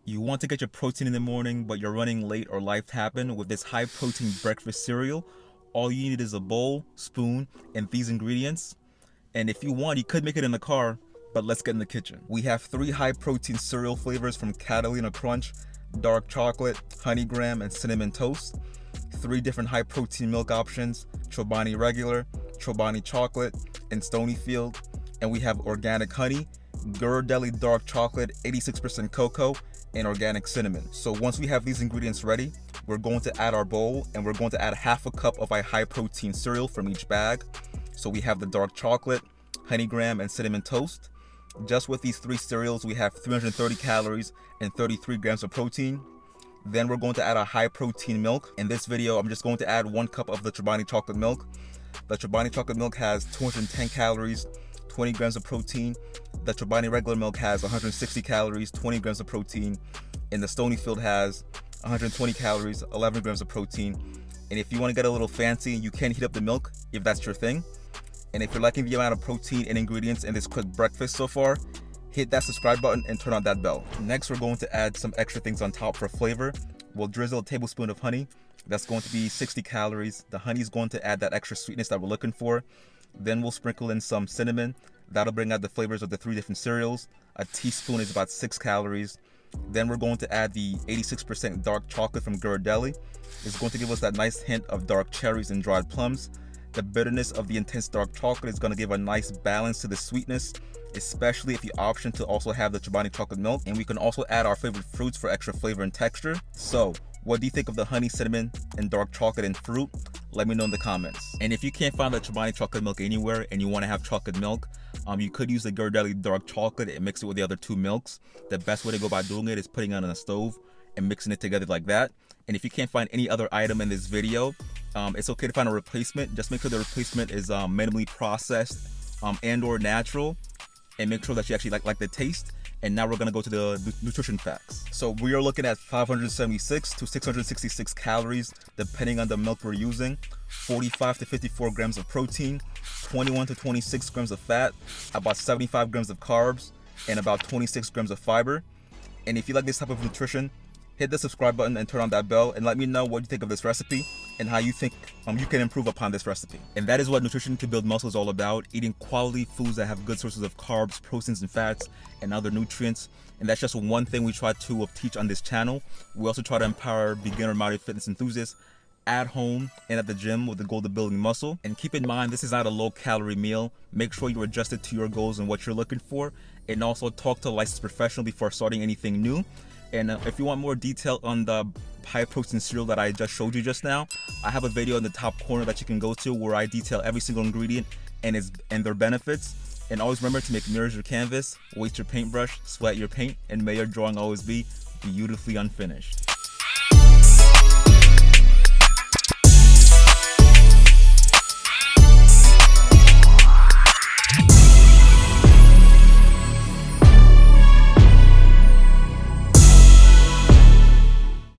You want to get your protein in the morning, but you're running late or life happened with this high protein breakfast cereal. All you need is a bowl, spoon, and these ingredients. And if you want, you could make it in the car, but let's get in the kitchen. We have 3 high protein cereal flavors from Catalina Crunch, dark chocolate, honey graham, and cinnamon toast. 3 different high protein milk options, Chobani regular, Chobani chocolate, and Stonyfield. And we have organic honey, Ghirardelli dark chocolate, 86% cocoa, and organic cinnamon. So once we have these ingredients ready, we're going to add our bowl, and we're going to add half a cup of our high protein cereal from each bag. So we have the dark chocolate, honey graham, and cinnamon toast. Just with these 3 cereals, we have 330 calories and 33 grams of protein. Then we're going to add our high protein milk. In this video, I'm just going to add 1 cup of the Chobani chocolate milk. The Chobani chocolate milk has 210 calories, 20 grams of protein. The Chobani regular milk has 160 calories, 20 grams of protein. And the Stonyfield has 120 calories, 11 grams of protein. And if you want to get a little fancy, you can heat up the milk if that's your thing. And if you're liking the amount of protein and ingredients in this quick breakfast so far, hit that subscribe button and turn on that bell. Next, we're going to add some extra things on top for flavor. We'll drizzle a tablespoon of honey. That's going to be 60 calories. The honey is going to add that extra sweetness that we're looking for. Then we'll sprinkle in some cinnamon. That'll bring out the flavors of the 3 different cereals. A teaspoon is about 6 calories. Then we're going to add the 86% dark chocolate from Ghirardelli. It's going to give us that nice hint of dark cherries and dried plums. The bitterness of the intense dark chocolate is going to give a nice balance to the sweetness, especially if you option to also have the Chobani chocolate milk. And we can also add our favorite fruits for extra flavor and texture. So what do you think of the honey, cinnamon, and dark chocolate and fruit? Let me know in the comments. And if you can't find the Chobani chocolate milk anywhere and you want to have chocolate milk, you could use the Ghirardelli dark chocolate and mix it with the other 2 milks. The best way to go about doing it is putting it on a stove and mixing it together like that. And if you can't find any other item in this video, it's okay to find a replacement. Just make sure the replacement is minimally processed and or natural, and make sure that you actually like the taste. And now we're gonna go to the nutrition facts. So we are looking at 576 to 666 calories, depending on the milk we're using, 45 to 54 grams of protein, 21 to 26 grams of fat, about 75 grams of carbs, and about 26 grams of fiber. And if you like this type of nutrition, hit the subscribe button and turn on that bell, and let me know what you think of this recipe and how you think you can improve upon this recipe. And that is what Nutrition to Build Muscle is all about: eating quality foods that have good sources of carbs, proteins, and fats, and other nutrients. And that's just one thing we try to teach on this channel. We also try to empower beginner moderate fitness enthusiasts at home and at the gym with the goal of building muscle. And keep in mind, this is not a low-calorie meal. Make sure you adjust it to your goals and what you're looking for, and also talk to a licensed professional before starting anything new. And if you want more detail on the high protein cereal that I just showed you just now, I have a video in the top corner that you can go to where I detail every single ingredient and their benefits. And always remember to make mirrors your canvas, waste your paintbrush, sweat your paint, and may your drawing always be beautifully unfinished.